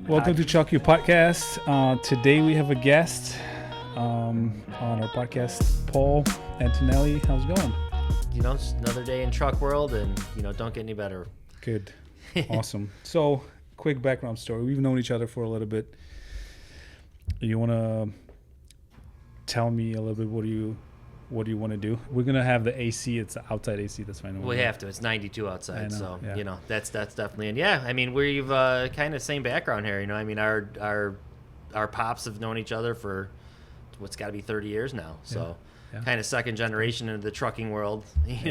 Welcome to Chuck You Podcast. Today we have a guest on our podcast, Paul Antonelli. How's it going? You know, it's another day in truck world, and don't get any better. Good. Awesome. So, quick background story. We've known each other for a little bit. You want to tell me a little bit what do you want to do? We're gonna have the AC. It's outside AC. That's fine. We have to. It's 92 outside, so yeah. That's definitely. And yeah, I mean, we've kind of same background here. I mean, our pops have known each other for what's got to be 30 years now. So. Yeah. Kind of second generation into the trucking world,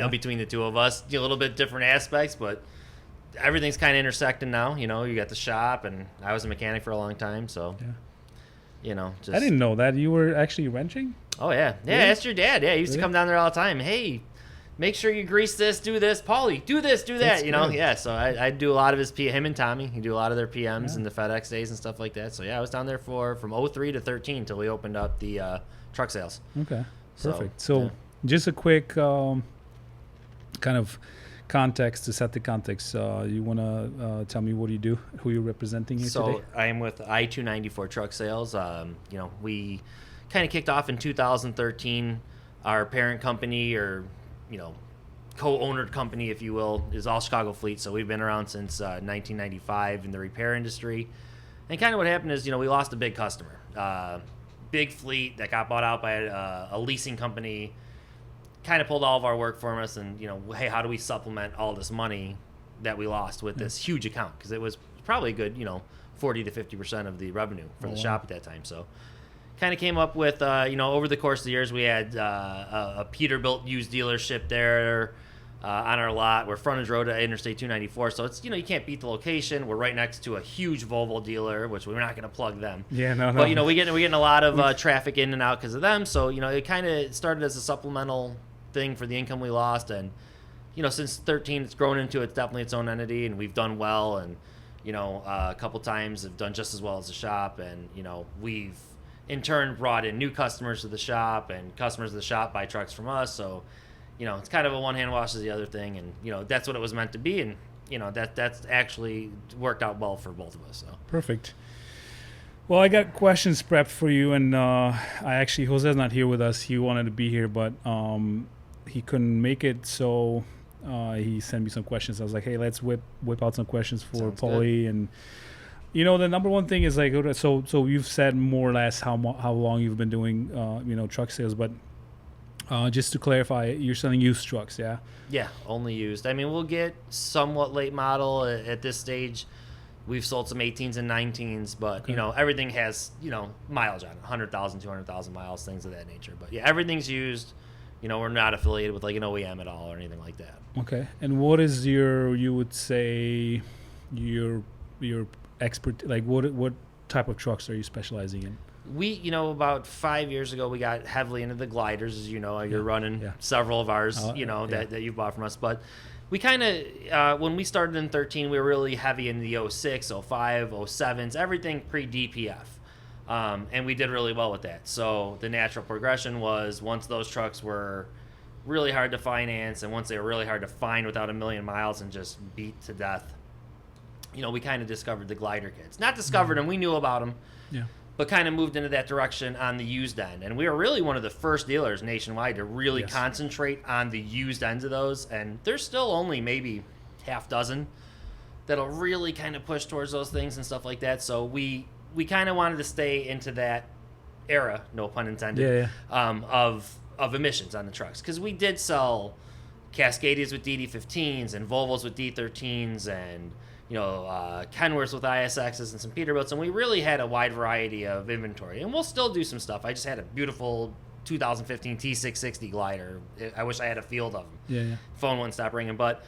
between the two of us. A little bit different aspects, but everything's kind of intersecting now. You got the shop, and I was a mechanic for a long time, so just, I didn't know that you were actually wrenching. Oh yeah, yeah. Really? That's your dad. Yeah, he used to come down there all the time. Hey, make sure you grease this, do this, Paulie, do this, do that. That's yeah. So I do a lot of him and Tommy. He do a lot of their PMs and the FedEx days and stuff like that. So yeah, I was down there from 03 to 13 till we opened up the truck sales. Okay. Perfect. So just a quick kind of context to set the context. You want to tell me what you do, who you're representing here today? So I am with I-294 Truck Sales. We kind of kicked off in 2013. Our parent company, or co-ownered company, if you will, is All Chicago Fleet. So we've been around since 1995 in the repair industry. And kind of what happened is, we lost a big customer. Big fleet that got bought out by a leasing company, kind of pulled all of our work from us, and hey, how do we supplement all this money that we lost with this huge account? Because it was probably a good 40 to 50% of the revenue for the shop at that time. So kind of came up with over the course of the years, we had a Peterbilt used dealership there on our lot. We're frontage road to Interstate 294, so it's you can't beat the location. We're right next to a huge Volvo dealer, which we're not going to plug them. Yeah, no. But we're getting a lot of traffic in and out because of them. So it kind of started as a supplemental thing for the income we lost, and since 13, it's grown into it's definitely its own entity, and we've done well, and a couple times have done just as well as the shop, and we've in turn brought in new customers to the shop, and customers of the shop buy trucks from us. So it's kind of a one hand washes the other thing, and that's what it was meant to be, and that's actually worked out well for both of us. So perfect. Well, I got questions prepped for you, and Jose's not here with us. He wanted to be here, but he couldn't make it, so he sent me some questions. I was like, hey, let's whip out some questions for Paulie. And the number one thing is like, so you've said more or less how long you've been doing truck sales, but just to clarify, you're selling used trucks, yeah? Yeah, only used. I mean, we'll get somewhat late model at this stage. We've sold some 18s and 19s, but, everything has, mileage on it, 100,000, 200,000 miles, things of that nature. But, yeah, everything's used. We're not affiliated with, like, an OEM at all or anything like that. Okay. And what is you would say, your expert, like, what type of trucks are you specializing in? We, about 5 years ago, we got heavily into the gliders, as you're running several of ours, that you've bought from us. But we kind of, when we started in 13, we were really heavy in the 06, 05, 07s, everything pre-DPF. And we did really well with that. So the natural progression was once those trucks were really hard to finance, and once they were really hard to find without a million miles and just beat to death, we kind of discovered the glider kits. Not discovered them, we knew about them. Yeah. But kind of moved into that direction on the used end. And we were really one of the first dealers nationwide to really concentrate on the used ends of those. And there's still only maybe half dozen that'll really kind of push towards those things and stuff like that. So we kind of wanted to stay into that era, no pun intended, of emissions on the trucks. Because we did sell Cascadias with DD15s and Volvos with D13s and Kenworths with ISXs and some Peterbilts, and we really had a wide variety of inventory. And we'll still do some stuff. I just had a beautiful 2015 T660 glider. I wish I had a field of them. Yeah. Phone wouldn't stop ringing. But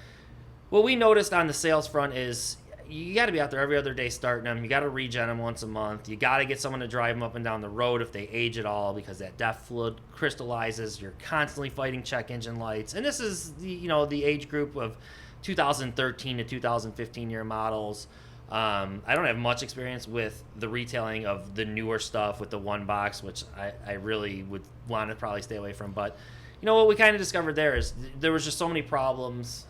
what we noticed on the sales front is you got to be out there every other day starting them. You got to regen them once a month. You got to get someone to drive them up and down the road if they age at all, because that DEF fluid crystallizes. You're constantly fighting check engine lights. And this is the age group of 2013 to 2015 year models. I don't have much experience with the retailing of the newer stuff with the one box, which I really would want to probably stay away from. But what we kind of discovered there is there was just so many problems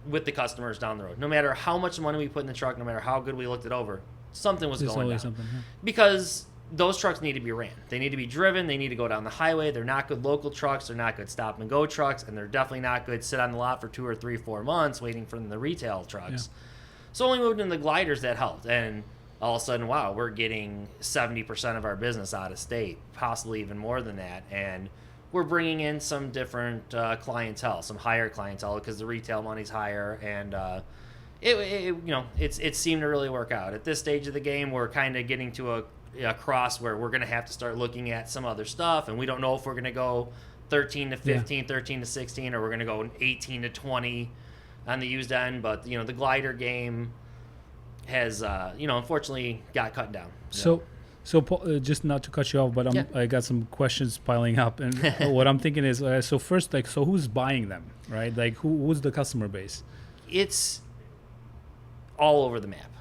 with the customers down the road. No matter how much money we put in the truck, no matter how good we looked it over, something was There's going always down. something. Yeah. Because those trucks need to be ran. They need to be driven. They need to go down the highway. They're not good local trucks. They're not good stop and go trucks, and they're definitely not good sit on the lot for 2 or 3, 4 months waiting for the retail trucks. Yeah. So when we moved into the gliders, that helped. And all of a sudden, wow, we're getting 70% of our business out of state, possibly even more than that. And we're bringing in some different clientele, some higher clientele, because the retail money's higher, and it seemed to really work out. At this stage of the game, we're kind of getting to a cross where we're going to have to start looking at some other stuff, and we don't know if we're going to go 13 to 15, 13 to 16, or we're going to go 18 to 20 on the used end. But the glider game has unfortunately got cut down. So Paul, just not to cut you off, but I got some questions piling up, and what I'm thinking is, so first, so who's buying them, right? Like who's the customer base? It's all over the map,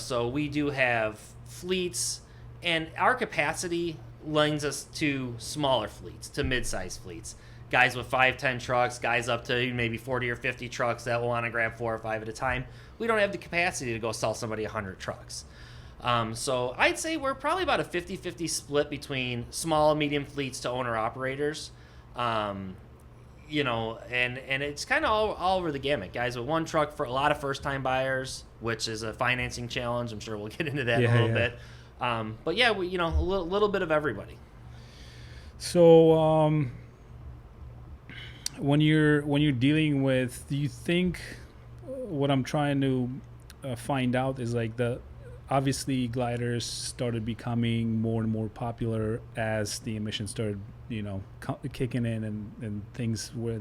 so we do have fleets, and our capacity lends us to smaller fleets, to mid-sized fleets, guys with 5-10 trucks, guys up to maybe 40 or 50 trucks that will want to grab 4 or 5 at a time. We don't have the capacity to go sell somebody 100 trucks. So I'd say we're probably about a 50-50 split between small and medium fleets to owner-operators. And it's kind of all over the gamut. Guys with 1 truck, for a lot of first-time buyers, which is a financing challenge. I'm sure we'll get into that in a little bit. But yeah, we, a little bit of everybody. So when you're dealing with, do you think what I'm trying to find out is obviously gliders started becoming more and more popular as the emissions started, kicking in, and things were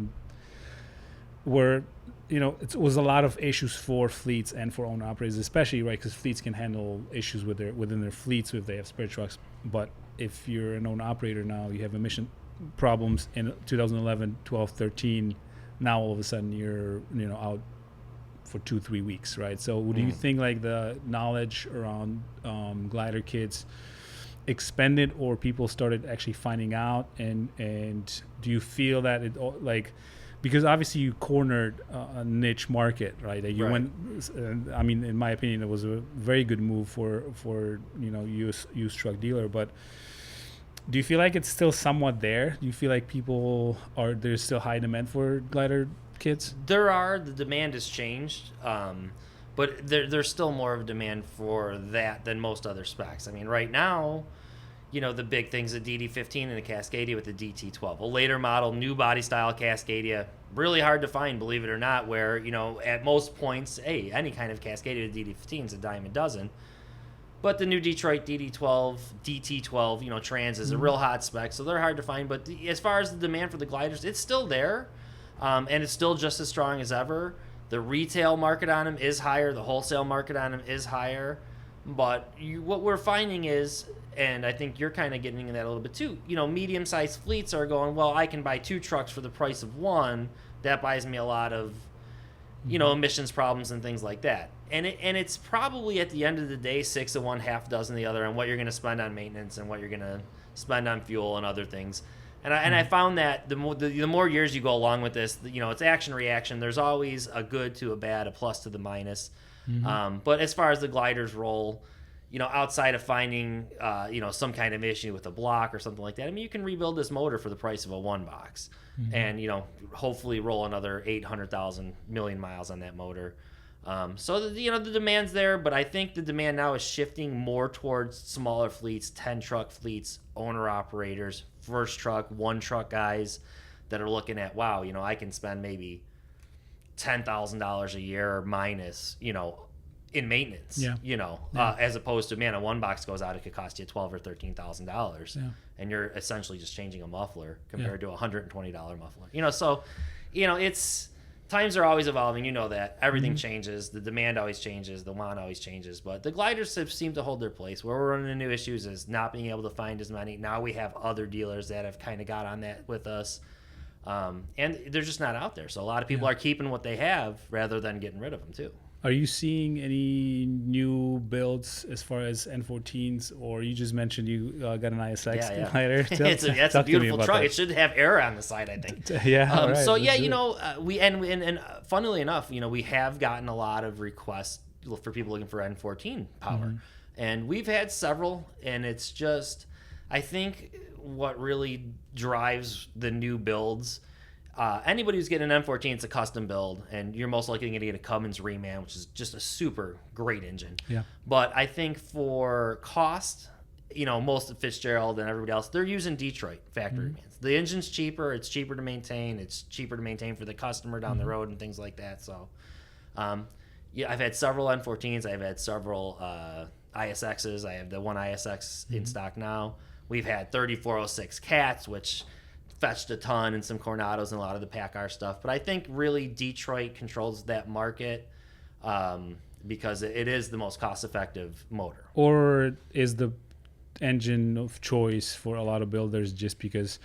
it was a lot of issues for fleets and for owner operators, especially, right? Because fleets can handle issues within their fleets if they have spare trucks. But if you're an owner operator now, you have emission problems in 2011, 12, 13. Now all of a sudden you're out for 2-3 weeks, right? So do you think the knowledge around glider kits expanded, or people started actually finding out, and do you feel that it because obviously you cornered a niche market, right? You went. I mean, in my opinion, it was a very good move for used truck dealer. But do you feel like it's still somewhat there? Do you feel like there's still high demand for glider kits? The demand has changed, but there's still more of a demand for that than most other specs. I mean, right now, the big thing's the DD15 and the Cascadia with the DT12. A later model, new body style Cascadia, really hard to find, believe it or not, where, at most points, any kind of Cascadia with DD15 is a dime a dozen. But the new Detroit DT12, Trans is a real hot spec, so they're hard to find. But as far as the demand for the gliders, it's still there, and it's still just as strong as ever. The retail market on them is higher. The wholesale market on them is higher. But what we're finding is, and I think you're kind of getting into that a little bit too, medium-sized fleets are going, well, I can buy 2 trucks for the price of 1. That buys me a lot of, emissions problems and things like that. And it's probably at the end of the day 6 of one, half dozen the other, on what you're going to spend on maintenance and what you're going to spend on fuel and other things. And I found that the more years you go along with this, it's action reaction. There's always a good to a bad, a plus to the minus. But as far as the gliders roll, outside of finding, some kind of issue with a block or something like that, I mean, you can rebuild this motor for the price of a 1 box, and hopefully roll another 800,000 million miles on that motor. So the demand's there, but I think the demand now is shifting more towards smaller fleets, 10 truck fleets, owner operators, first truck, 1 truck guys that are looking at, wow, I can spend maybe $10,000 a year minus, in maintenance, as opposed to, man, a 1 box goes out, it could cost you $12,000 or $13,000, and you're essentially just changing a muffler compared to a $120 muffler. So, it's, times are always evolving, that everything changes, the demand always changes, the want always changes, but the gliders seem to hold their place. Where we're running into issues is not being able to find as many. Now we have other dealers that have kind of got on that with us, and they're just not out there. So a lot of people are keeping what they have rather than getting rid of them too. Are you seeing any new builds as far as N14s, or you just mentioned you got an ISX glider? That's a beautiful truck. It should have air on the side, I think. Right. So we and funnily enough, we have gotten a lot of requests for people looking for N14 power. And we've had several, and it's just, I think what really drives the new builds, anybody who's getting an M14, it's a custom build, and you're most likely going to get a Cummins reman, which is just a super great engine. Yeah. But I think for cost, most of Fitzgerald and everybody else, they're using Detroit factory remans. The engine's cheaper. It's cheaper to maintain. It's cheaper to maintain for the customer down the road and things like that. So, I've had several N14s. I've had several ISXs. I have the one ISX in stock now. We've had 3406 Cats, which fetched a ton, and some Coronados and a lot of the PACCAR stuff. But I think really Detroit controls that market because it is the most cost-effective motor. Or is the engine of choice for a lot of builders just because,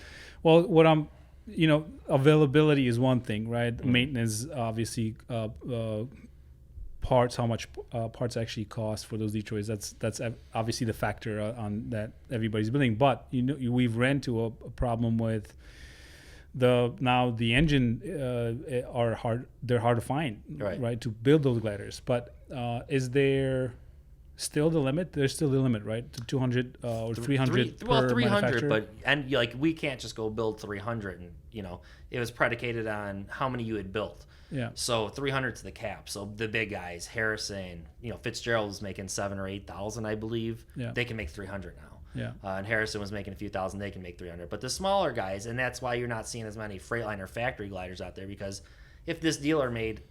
availability is one thing, right? Maintenance, obviously, parts, how much parts actually cost for those Detroits. That's obviously the factor on that everybody's building. But we've ran into a problem with the engine are hard. They're hard to find, right? To build those gliders. But is there still the limit? There's still the limit, right? To 200 or 300. Well, 300, we can't just go build 300, and it was predicated on how many you had built. Yeah. So 300 to the cap. So the big guys, Harrison, Fitzgerald was making 7,000 or 8,000, I believe. Yeah. They can make 300 now. Yeah. And Harrison was making a few thousand. They can make 300. But the smaller guys, and that's why you're not seeing as many Freightliner factory gliders out there, because if this dealer made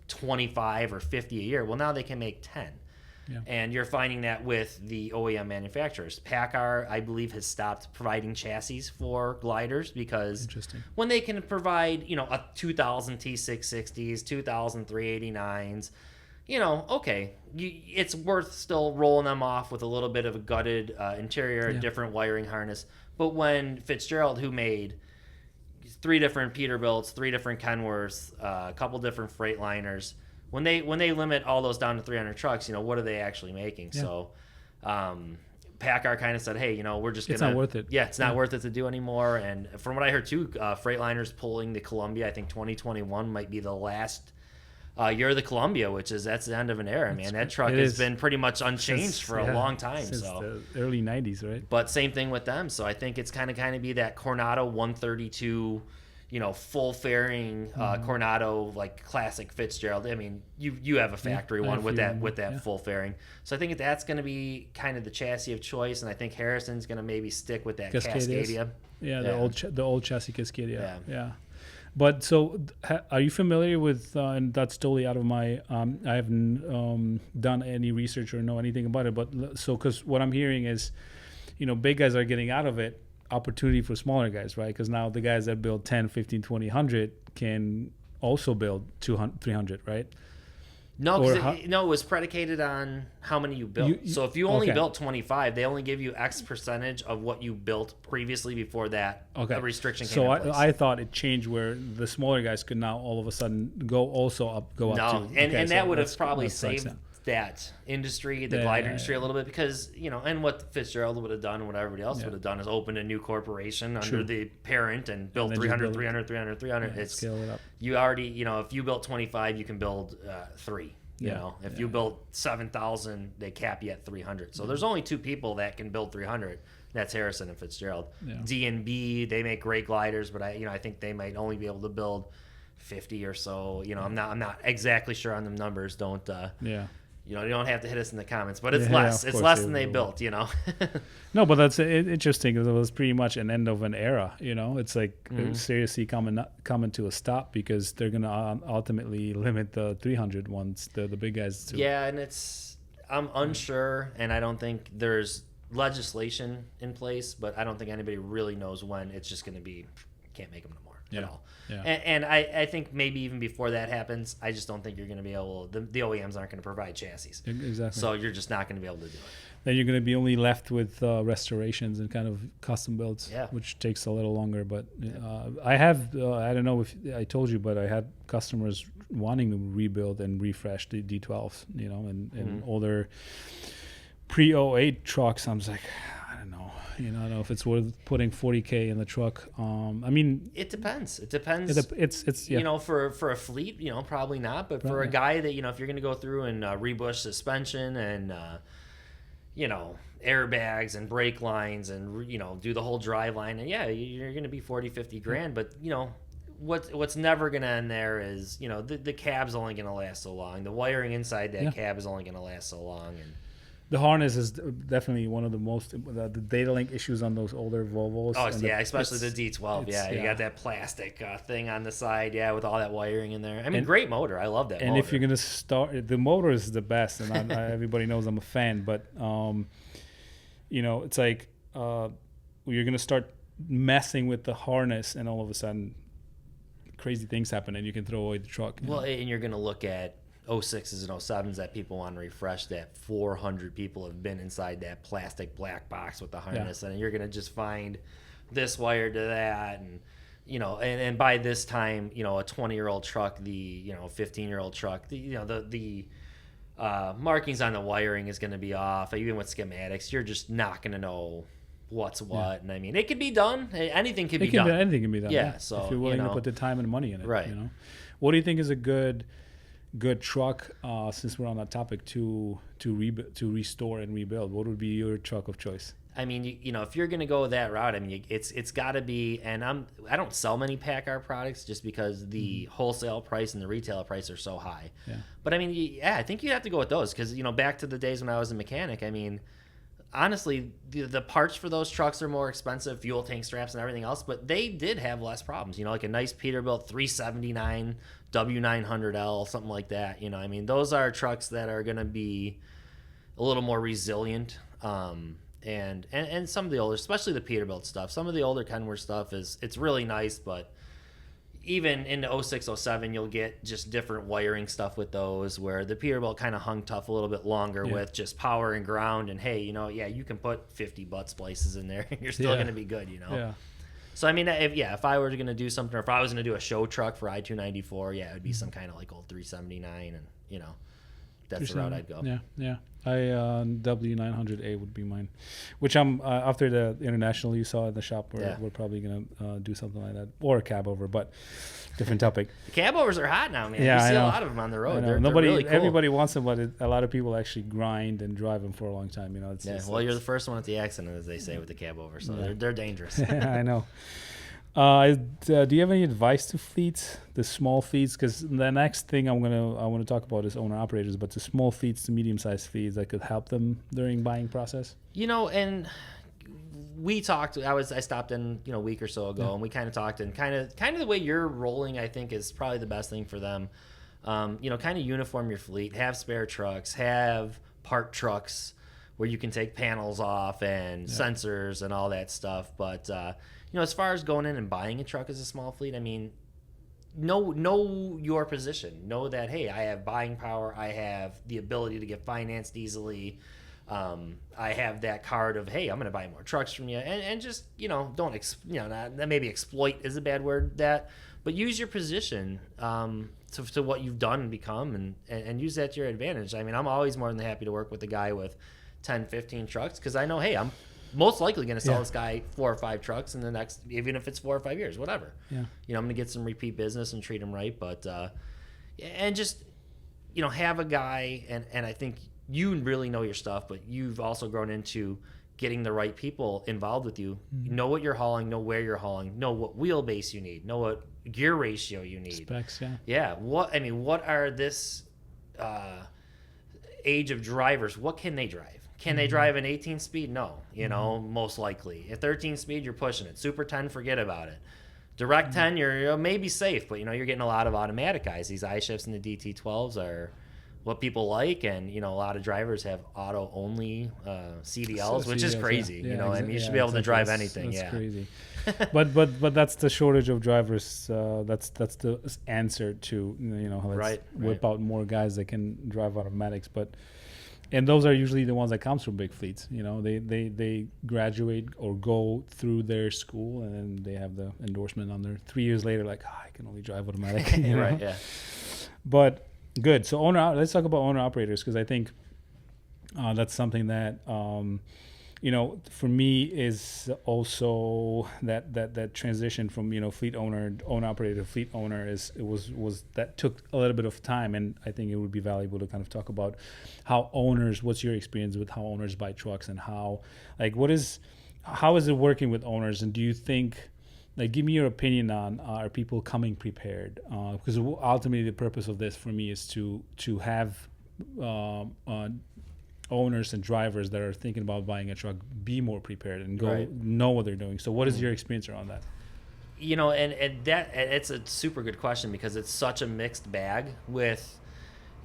25 or 50 a year, well, now they can make 10. Yeah. And you're finding that with the OEM manufacturers. PACCAR, I believe, has stopped providing chassis for gliders because when they can provide, a 2000 T660s, 2000 389s, okay, it's worth still rolling them off with a little bit of a gutted interior, a different wiring harness. But when Fitzgerald, who made 3 different Peterbilts, 3 different Kenworths, a couple different Freightliners, when they limit all those down to 300 trucks, what are they actually making? Yeah. So PACCAR kind of said, hey, we're just going to... It's not worth it. Yeah, it's not worth it to do anymore. And from what I heard, too, Freightliner's pulling the Columbia. I think 2021 might be the last year of the Columbia, that's the end of an era, man. That truck has been pretty much unchanged for a long time. Since the early 90s, right? But same thing with them. So I think it's kind of be that Coronado 132... full fairing Coronado, like classic Fitzgerald. I mean, you have a factory one with that full fairing. So I think that's going to be kind of the chassis of choice, and I think Harrison's going to maybe stick with that Cascadia. Yeah, the old chassis Cascadia. Yeah. But so, are you familiar with? And that's totally out of my. I haven't done any research or know anything about it. But so, because what I'm hearing is, big guys are getting out of it. Opportunity for smaller guys, right? Because now the guys that build 10, 15, 20, 100 can also build 200, 300, right? No, it was predicated on how many you built. So if you only built 25, they only give you X percentage of what you built previously before that restriction came in place. So I thought it changed where the smaller guys could now all of a sudden go up to. And that would have probably saved that industry, the glider industry, a little bit, because and what Fitzgerald would have done and what everybody else would have done is open a new corporation under the parent and build 300. It's scale it up. You already if you built 25, you can build 3. If you built 7,000, they cap you at 300. So there's only 2 people that can build 300. That's Harrison and Fitzgerald. D&B, they make great gliders, but I think they might only be able to build 50 or so. I'm not exactly sure on the numbers. You don't have to hit us in the comments, but it's less. It's less than they built, No, but that's interesting because it was pretty much an end of an era. It's like seriously coming to a stop because they're going to ultimately limit the 300 ones, the big guys. To. Yeah, and I'm unsure, and I don't think there's legislation in place, but I don't think anybody really knows when it's just going to be, can't make them no more. At all. Yeah. And I think maybe even before that happens, I just don't think you're going to be able to, the OEMs aren't going to provide chassis. Exactly. So you're just not going to be able to do it. Then you're going to be only left with restorations and kind of custom builds, which takes a little longer. But I have, I don't know if I told you, but I had customers wanting to rebuild and refresh the D12s, and older pre-08 trucks. I was like, I don't know. I don't know if it's worth putting $40K in the truck. It depends. It's for a fleet, probably not. But for a guy that if you're going to go through and rebush suspension and airbags and brake lines and, do the whole drive line. And yeah, you're going to be 40, 50 grand, but what's never going to end there is, the cab's only going to last so long. The wiring inside that cab is only going to last so long. And the harness is definitely one of the most the data link issues on those older Volvos. Oh, yeah, especially the D12. Yeah, you got that plastic thing on the side, with all that wiring in there. I mean, great motor. I love that motor. And if you're going to start, the motor is the best, and everybody knows I'm a fan, but, it's like you're going to start messing with the harness, and all of a sudden crazy things happen, and you can throw away the truck. Well, and you're going to look at 06s and 07s that people want to refresh, that 400 people have been inside that plastic black box with the harness, and you're going to just find this wire to that, and and by this time, a 20-year-old truck, the 15-year-old truck, the markings on the wiring is going to be off. Even with schematics, you're just not going to know what's what. And I mean, it could be done. Anything can be done. Anything can be done. Yeah. So if you're willing to put the time and money in it, right? What do you think is a good truck, since we're on that topic, to restore and rebuild? What would be your truck of choice? I mean, if you're going to go that route, I mean, it's got to be, and I don't sell many PACCAR products just because the wholesale price and the retail price are so high. Yeah. But I mean, I think you have to go with those because, back to the days when I was a mechanic, I mean, honestly, the parts for those trucks are more expensive, fuel tank straps and everything else, but they did have less problems. Like a nice Peterbilt 379 W900L, something like that. I mean, those are trucks that are going to be a little more resilient. And some of the older, especially the Peterbilt stuff, some of the older Kenworth stuff it's really nice, but even in the 06, 07, you'll get just different wiring stuff with those, where the Peterbilt kind of hung tough a little bit longer with just power and ground. And hey, you can put 50 butt splices in there and you're still going to be good, Yeah. So I mean, if I were going to do something, or if I was going to do a show truck for I-294, it would be some kind of like old 379, and that's the route I'd go. Yeah. W900A would be mine, which I'm after the international you saw at the shop. We're probably gonna do something like that, or a cab over, but different topic. The cab overs are hot now, man. Yeah, you see a lot of them on the road. They're Nobody, really cool. Everybody wants them, but a lot of people actually grind and drive them for a long time. You're the first one at the accident, as they say, with the cab over, so they're dangerous. I know. Do you have any advice to fleets, the small fleets? Because the next thing I want to talk about is owner operators, but the small fleets to medium-sized fleets that could help them during buying process. And we talked. I stopped in a week or so ago, and we kind of talked, and kind of the way you're rolling, I think, is probably the best thing for them. Kind of uniform your fleet, have spare trucks, have part trucks where you can take panels off and sensors and all that stuff, but. As far as going in and buying a truck as a small fleet, I mean, know your position. Know that, hey, I have buying power. I have the ability to get financed easily. I have that card of, hey, I'm going to buy more trucks from you. And just, don't, not maybe exploit is a bad word, but use your position to what you've done and become, and use that to your advantage. I mean, I'm always more than happy to work with a guy with 10, 15 trucks because I know, hey, I'm most likely going to sell this guy 4 or 5 trucks in the next, even if it's 4 or 5 years, whatever. Yeah. I'm going to get some repeat business and treat him right. But, and just, have a guy, and I think you really know your stuff, but you've also grown into getting the right people involved with you. Mm-hmm. Know what you're hauling, know where you're hauling, know what wheelbase you need, know what gear ratio you need. Specs, yeah. Yeah. What are this age of drivers? What can they drive? Can they drive an 18 speed? No, most likely. A 13 speed, you're pushing it. Super 10, forget about it. Direct 10, you're maybe safe, but you're getting a lot of automatic guys. These I-shifts and the DT12s are what people like, and a lot of drivers have auto only CDLs, which is crazy. You should be able to drive anything. That's crazy. but that's the shortage of drivers. That's the answer to let's whip out more guys that can drive automatics, and those are usually the ones that comes from big fleets. They graduate or go through their school, and then they have the endorsement on there 3 years later, like, I can only drive automatic. Right, yeah. But good. So let's talk about owner operators, because I think that's something that for me is also that transition from fleet owner, owner operator to fleet owner was that took a little bit of time, and I think it would be valuable to kind of talk about what's your experience with how owners buy trucks, and how is it working with owners, and do you think, give me your opinion on, are people coming prepared? Because ultimately the purpose of this for me is to have owners and drivers that are thinking about buying a truck be more prepared and know what they're doing. So what is your experience around that? And it's a super good question, because it's such a mixed bag with,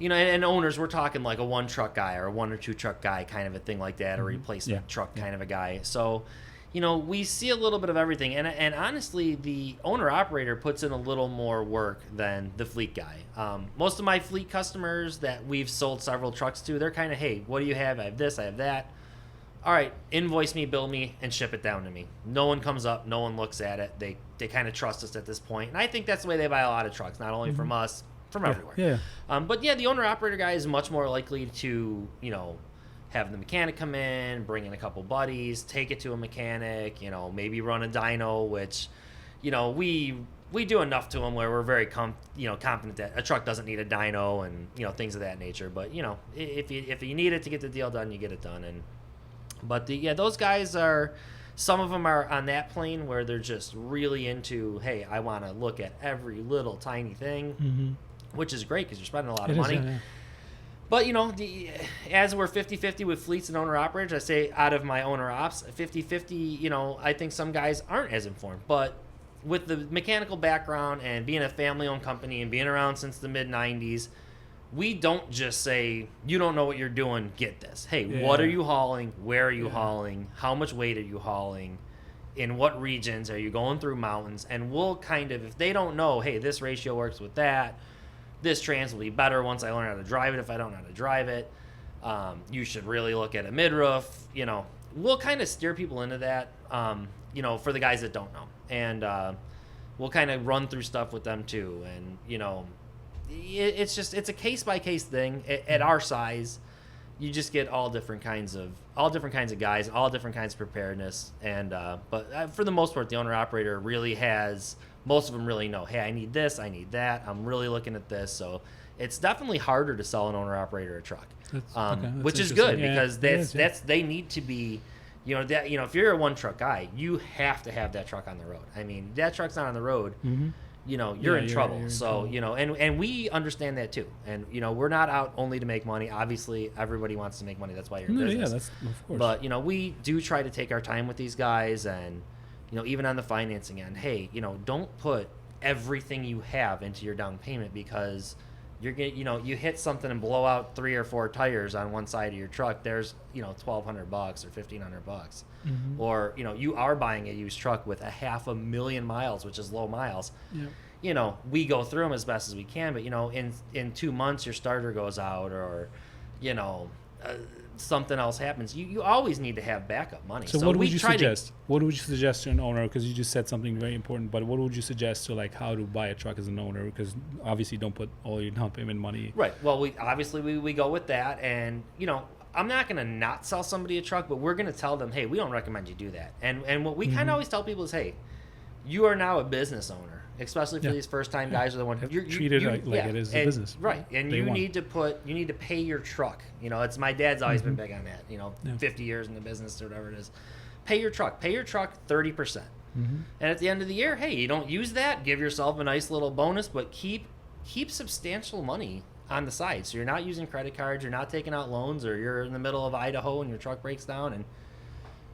and owners, we're talking like a one truck guy or a one or two truck guy kind of a thing like that, or replacement truck kind of a guy. So, we see a little bit of everything, and honestly, the owner operator puts in a little more work than the fleet guy. Most of my fleet customers that we've sold several trucks to, they're kind of, hey, what do you have? I have this, I have that. All right, invoice me, bill me, and ship it down to me. No one comes up, no one looks at it. They kind of trust us at this point, and I think that's the way they buy a lot of trucks, not only from us, from everywhere. Yeah. But yeah, the owner operator guy is much more likely to, have the mechanic come in, bring in a couple buddies, take it to a mechanic, maybe run a dyno, which, we do enough to them where we're very confident that a truck doesn't need a dyno and, things of that nature. But, if you need it to get the deal done, you get it done. But those guys some of them are on that plane where they're just really into, hey, I want to look at every little tiny thing, which is great because you're spending a lot of money. Yeah. But, as we're 50-50 with fleets and owner-operators, I say out of my owner-ops, 50-50, I think some guys aren't as informed. But with the mechanical background and being a family-owned company and being around since the mid-'90s, we don't just say, you don't know what you're doing, get this. Hey, what are you hauling? Where are you hauling? How much weight are you hauling? In what regions? Are you going through mountains? And we'll kind of, if they don't know, hey, this ratio works with that, this trans will be better once I learn how to drive it if I don't know how to drive it. You should really look at a mid-roof. We'll kind of steer people into that, for the guys that don't know. And we'll kind of run through stuff with them too. And, it's a case-by-case thing. At our size, you just get all different kinds of guys, all different kinds of preparedness. And but for the most part, the owner-operator really has... Most of them really know, hey, I need this, I need that. I'm really looking at this. So it's definitely harder to sell an owner-operator a truck, which is good because they need to be, if you're a one-truck guy, you have to have that truck on the road. I mean, that truck's not on the road, you're in trouble. And we understand that too. And, we're not out only to make money. Obviously, everybody wants to make money. That's why you're in business. Yeah, that's, of course. But, we do try to take our time with these guys and, even on the financing end, hey, don't put everything you have into your down payment because you're getting, you hit something and blow out 3 or 4 tires on one side of your truck. There's, $1,200 or $1,500, or you are buying a used truck with 500,000 miles, which is low miles. Yep. We go through them as best as we can, but in 2 months your starter goes out, or something else happens, you always need to have backup money. So what would you suggest? What would you suggest to an owner? Because you just said something very important, but what would you suggest to how to buy a truck as an owner? Because obviously you don't put all your down payment money. Right. Well, we go with that, and I'm not going to not sell somebody a truck, but we're going to tell them, hey, we don't recommend you do that. And what we kind of always tell people is, hey, you are now a business owner. Especially for these first-time guys, are the ones you're treated like it is a business, right? And you need to pay your truck. It's my dad's always been big on that. 50 years in the business or whatever it is. Pay your truck 30%, and at the end of the year, hey, you don't use that, give yourself a nice little bonus, but keep substantial money on the side. So you're not using credit cards, you're not taking out loans, or you're in the middle of Idaho and your truck breaks down, and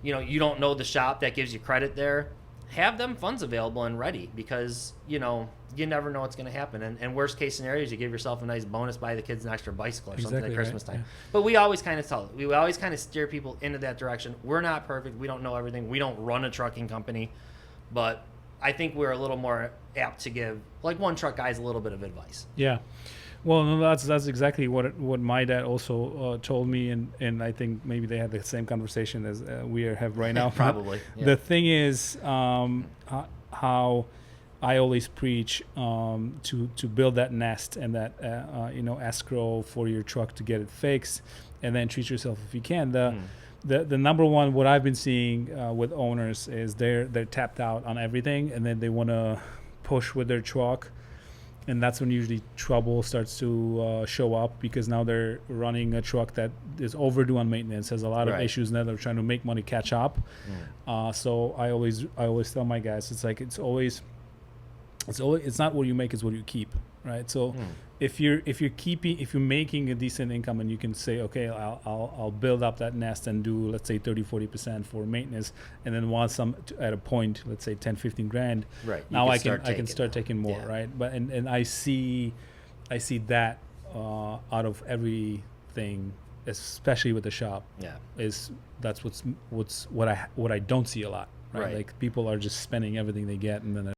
you don't know the shop that gives you credit there. Have them funds available and ready, because you never know what's going to happen. And worst case scenario is you give yourself a nice bonus, buy the kids an extra bicycle or something at Christmas time. Yeah. But we always kind of steer people into that direction. We're not perfect. We don't know everything. We don't run a trucking company, but I think we're a little more apt to give one truck guys a little bit of advice. Yeah. Well, no, that's exactly what my dad also told me, and I think maybe they had the same conversation as we have right now. Probably. Yeah. The thing is, how I always preach to build that nest and that escrow for your truck to get it fixed, and then treat yourself if you can. the number one, what I've been seeing with owners is they're tapped out on everything, and then they want to push with their truck, and that's when usually trouble starts to show up, because now they're running a truck that is overdue on maintenance, has a lot of issues, and then they're trying to make money catch up. So I always tell my guys, it's like it's not what you make, it's what you keep, right? So if you're making a decent income, and you can say, okay, I'll build up that nest and do, let's say 30-40% for maintenance, and then once I'm at a point, let's say 10-15 grand, right, now I can start taking more, right? But and I see that out of everything, especially with the shop, that's what I don't see a lot, right? Like people are just spending everything they get, and then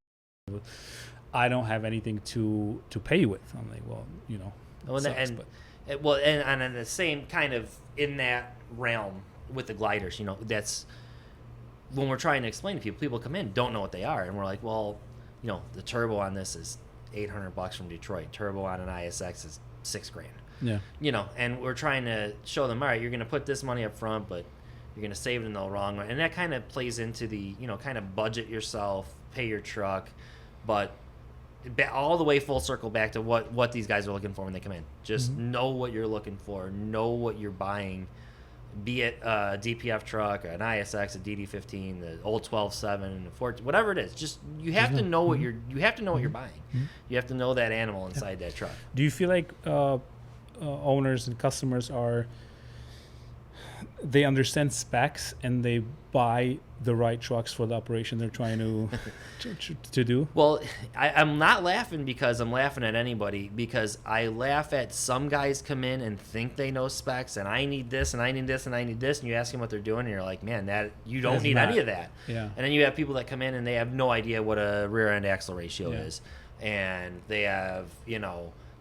I don't have anything to pay you with. I'm like, well, and in the same kind of in that realm with the gliders, that's when we're trying to explain to people come in, don't know what they are, and we're like, well, the turbo on this is $800 from Detroit. Turbo on an ISX is $6,000. Yeah. And we're trying to show them, all right, you're going to put this money up front, but you're going to save it in the long run, and that kind of plays into the kind of budget yourself, pay your truck, but all the way full circle back to what these guys are looking for when they come in. Just know what you're looking for, know what you're buying, be it a DPF truck, an ISX, a DD15, the old 12.7, 14, whatever it is. Just you have to know what you're buying. You have to know that animal inside that truck. Do you feel like owners and customers they understand specs and they buy the right trucks for the operation they're trying to do? Well, I'm not laughing because I'm laughing at anybody, because I laugh at some guys come in and think they know specs, and I need this and I need this and I need this, and you ask them what they're doing, and you're like, man, that you don't need any of that. Yeah. And then you have people that come in and they have no idea what a rear end axle ratio is, and they have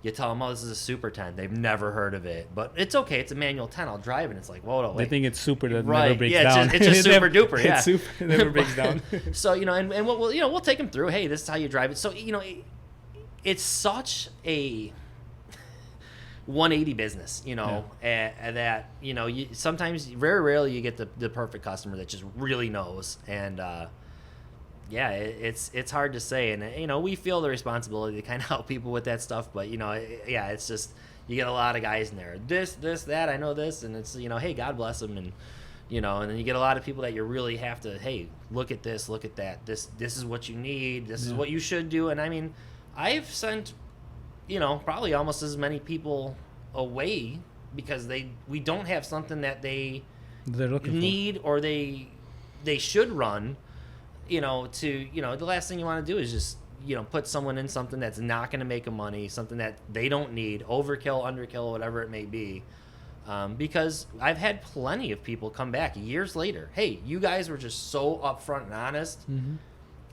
you tell them, oh, this is a Super 10. They've never heard of it. But it's okay. It's a manual 10. I'll drive it. It's like, whoa, wait. They think it's super that never breaks down. Yeah, it's just super duper. Yeah. It's super, it never breaks down. So, and we'll take them through, hey, this is how you drive it. So, it's such a 180 business, that, sometimes, very rarely you get the perfect customer that just really knows. And, it's hard to say, and we feel the responsibility to kind of help people with that stuff, but it's just, you get a lot of guys in there, this, that, I know this, and it's hey, God bless them, and and then you get a lot of people that you really have to, hey, look at this, look at that, this is what you need, this is what you should do. And I mean, I've sent probably almost as many people away because we don't have something that they're looking need for, or they should run. The last thing you want to do is just, put someone in something that's not going to make them money, something that they don't need, overkill, underkill, whatever it may be. Because I've had plenty of people come back years later. Hey, you guys were just so upfront and honest.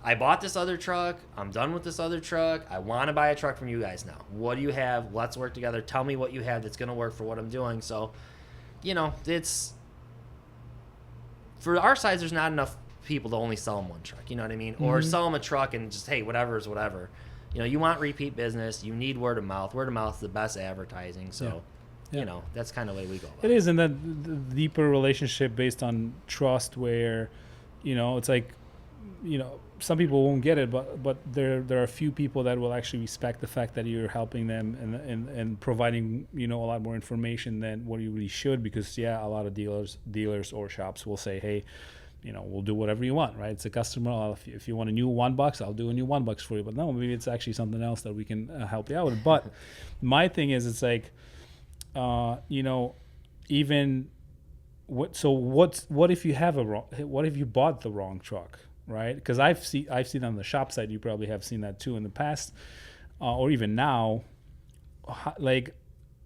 I bought this other truck. I'm done with this other truck. I want to buy a truck from you guys now. What do you have? Let's work together. Tell me what you have that's going to work for what I'm doing. So, it's, for our size, there's not enough people to only sell them one truck, you know what I mean? Or sell them a truck and just, hey, whatever is whatever. You want repeat business, you need word of mouth. Word of mouth is the best advertising. So that's kind of the way we go about it. Is, and the deeper relationship based on trust, where it's like, some people won't get it, but there are a few people that will actually respect the fact that you're helping them and providing a lot more information than what you really should, because a lot of dealers or shops will say, hey, we'll do whatever you want, right? It's a customer. If you want a new $1, I'll do a new $1 for you. But no, maybe it's actually something else that we can help you out with. But my thing is, it's like, even what? So what if you have what if you bought the wrong truck, right? Because I've seen on the shop side, you probably have seen that too in the past, or even now, like.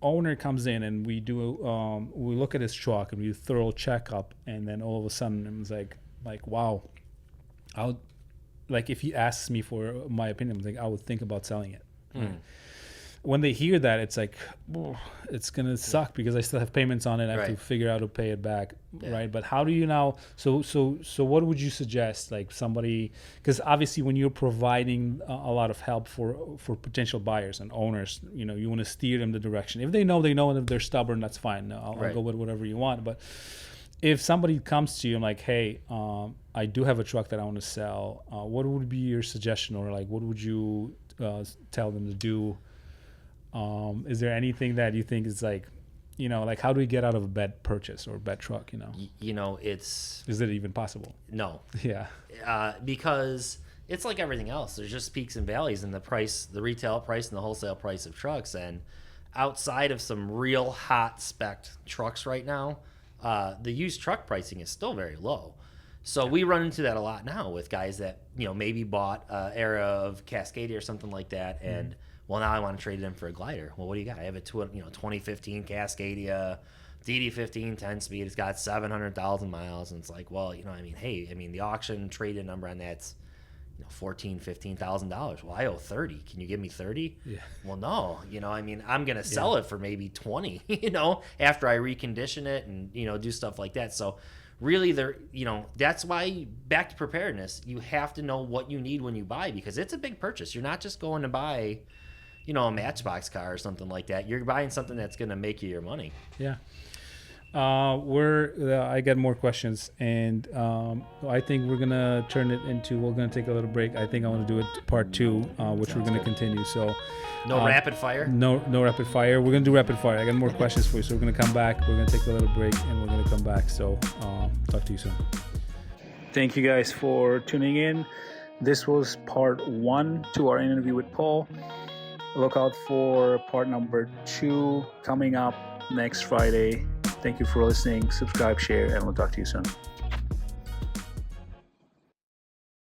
Owner comes in and we look at his truck and we do a thorough checkup, and then all of a sudden it's like wow, if he asks me for my opinion, I would think about selling it. Right? When they hear that, it's like, oh, it's gonna suck because I still have payments on it. I have to figure out how to pay it back, right? But how do you now? So what would you suggest? Like somebody, because obviously when you're providing a lot of help for potential buyers and owners, you want to steer them the direction. If they know, and if they're stubborn, that's fine. I'll go with whatever you want. But if somebody comes to you and like, hey, I do have a truck that I want to sell, what would be your suggestion, or like what would you tell them to do? Is there anything that you think is like, like how do we get out of a bad purchase or a bad truck? Is it even possible? No. Yeah. Because it's like everything else. There's just peaks and valleys in the price, the retail price and the wholesale price of trucks. And outside of some real hot spec trucks right now, the used truck pricing is still very low. So we run into that a lot now with guys that, maybe bought an era of Cascadia or something like that. And well, now I want to trade it in for a glider. Well, what do you got? I have a 2015 Cascadia DD15 10-speed. It's got 700,000 miles. And it's like, well, the auction trade-in number on that's $14,000-$15,000. Well, I owe 30. Can you give me 30? Yeah. Well, no. I'm going to sell it for maybe 20, after I recondition it and, do stuff like that. So really that's why, back to preparedness, you have to know what you need when you buy, because it's a big purchase. You're not just going to buy, a Matchbox car or something like that. You're buying something that's going to make you your money. Yeah. I got more questions, and I think we're gonna turn it into. We're gonna take a little break. I think I want to do it part 2, which we're gonna continue. So, no rapid fire. No rapid fire. We're gonna do rapid fire. I got more questions for you, so we're gonna come back. We're gonna take a little break, and we're gonna come back. So, talk to you soon. Thank you guys for tuning in. This was part 1 to our interview with Paul. Look out for part number 2 coming up next Friday. Thank you for listening. Subscribe, share, and we'll talk to you soon.